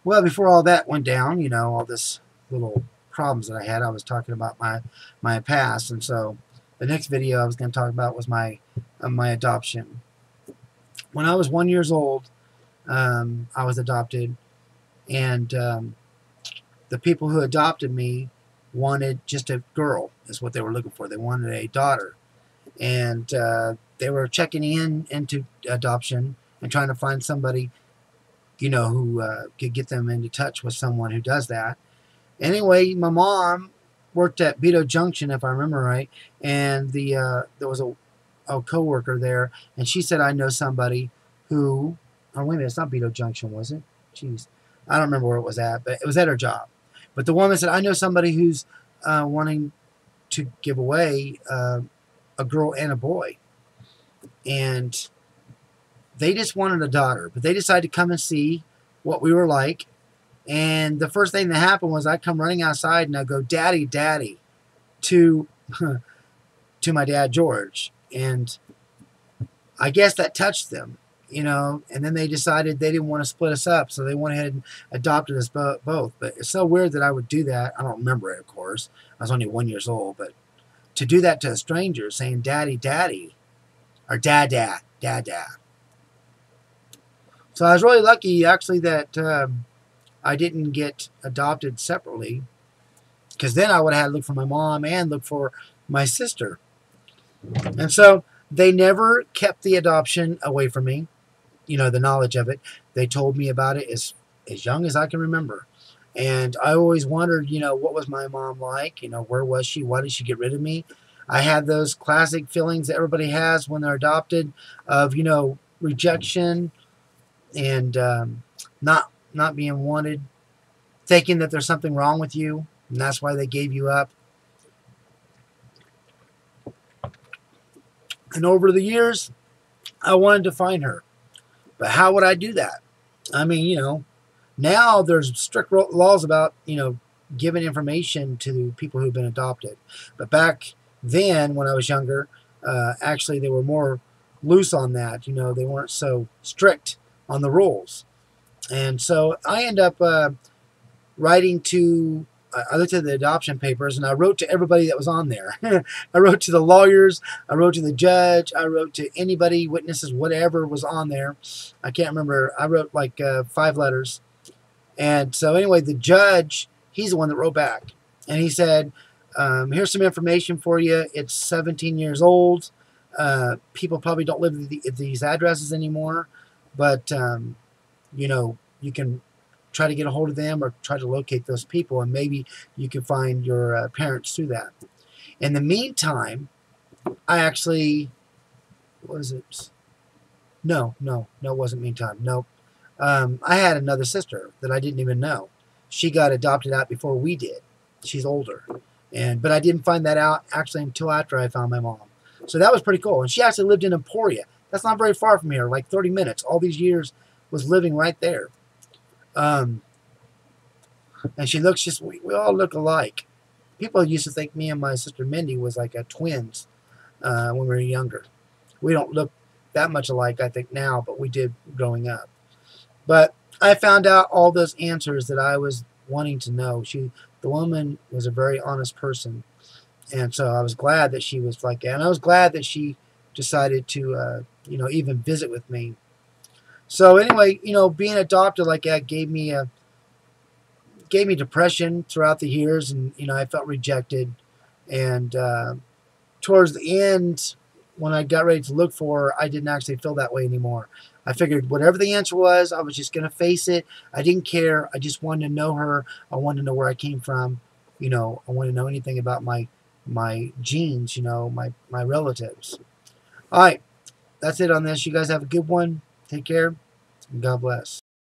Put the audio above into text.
Well, before all that went down, you know, all this little problems that I had, I was talking about my past, and so the next video I was going to talk about was my adoption. When I was 1 year old, I was adopted, and the people who adopted me wanted just a girl, is what they were looking for. They wanted a daughter, and they were checking into adoption and trying to find somebody, you know, who could get them into touch with someone who does that. Anyway, my mom worked at Beto Junction, if I remember right, and there was a coworker there, and she said, I know somebody who, oh, wait a minute, it's not Beto Junction, was it? Jeez. I don't remember where it was at, but it was at her job. But the woman said, I know somebody who's wanting to give away a girl and a boy. And they just wanted a daughter, but they decided to come and see what we were like. And the first thing that happened was I come running outside and I go, Daddy, Daddy, to to my dad, George. And I guess that touched them, you know, and then they decided they didn't want to split us up, so they went ahead and adopted us both. But it's so weird that I would do that. I don't remember it, of course. I was only 1 year old, but to do that to a stranger, saying Daddy, Daddy, or Dad, Dad, Dad, Dad. So I was really lucky, actually, that I didn't get adopted separately, because then I would have had to look for my mom and look for my sister. And so they never kept the adoption away from me, you know, the knowledge of it. They told me about it as young as I can remember. And I always wondered, you know, what was my mom like? You know, where was she? Why did she get rid of me? I had those classic feelings that everybody has when they're adopted of, you know, rejection and not being wanted, thinking that there's something wrong with you, and that's why they gave you up. And over the years, I wanted to find her. But how would I do that? I mean, you know, now there's strict laws about, you know, giving information to people who've been adopted. But back then, when I was younger, actually they were more loose on that. You know, they weren't so strict on the rules. And so I end up writing to, I looked at the adoption papers and I wrote to everybody that was on there. I wrote to the lawyers, I wrote to the judge, I wrote to anybody, witnesses, whatever was on there. I can't remember. I wrote like 5 letters. And so anyway, the judge, he's the one that wrote back. And he said, here's some information for you. It's 17 years old. People probably don't live at these addresses anymore. But, you know, you can try to get a hold of them or try to locate those people, and maybe you can find your parents through that. In the meantime, I actually, what is it? No, it wasn't meantime. Nope. I had another sister that I didn't even know. She got adopted out before we did. She's older. But I didn't find that out actually until after I found my mom. So that was pretty cool. And she actually lived in Emporia. That's not very far from here, like 30 minutes. All these years was living right there. And she looks just, we all look alike. People used to think me and my sister Mindy was like a twins when we were younger. We don't look that much alike, I think, now, but we did growing up. But I found out all those answers that I was wanting to know. The woman was a very honest person. And so I was glad that she was like that. And I was glad that she decided to, you know, even visit with me. So anyway, you know, being adopted like that gave me depression throughout the years, and you know, I felt rejected. And towards the end, when I got ready to look for her, I didn't actually feel that way anymore. I figured whatever the answer was, I was just going to face it. I didn't care. I just wanted to know her. I wanted to know where I came from. You know, I wanted to know anything about my genes, you know, my relatives. All right, that's it on this. You guys have a good one. Take care, and God bless.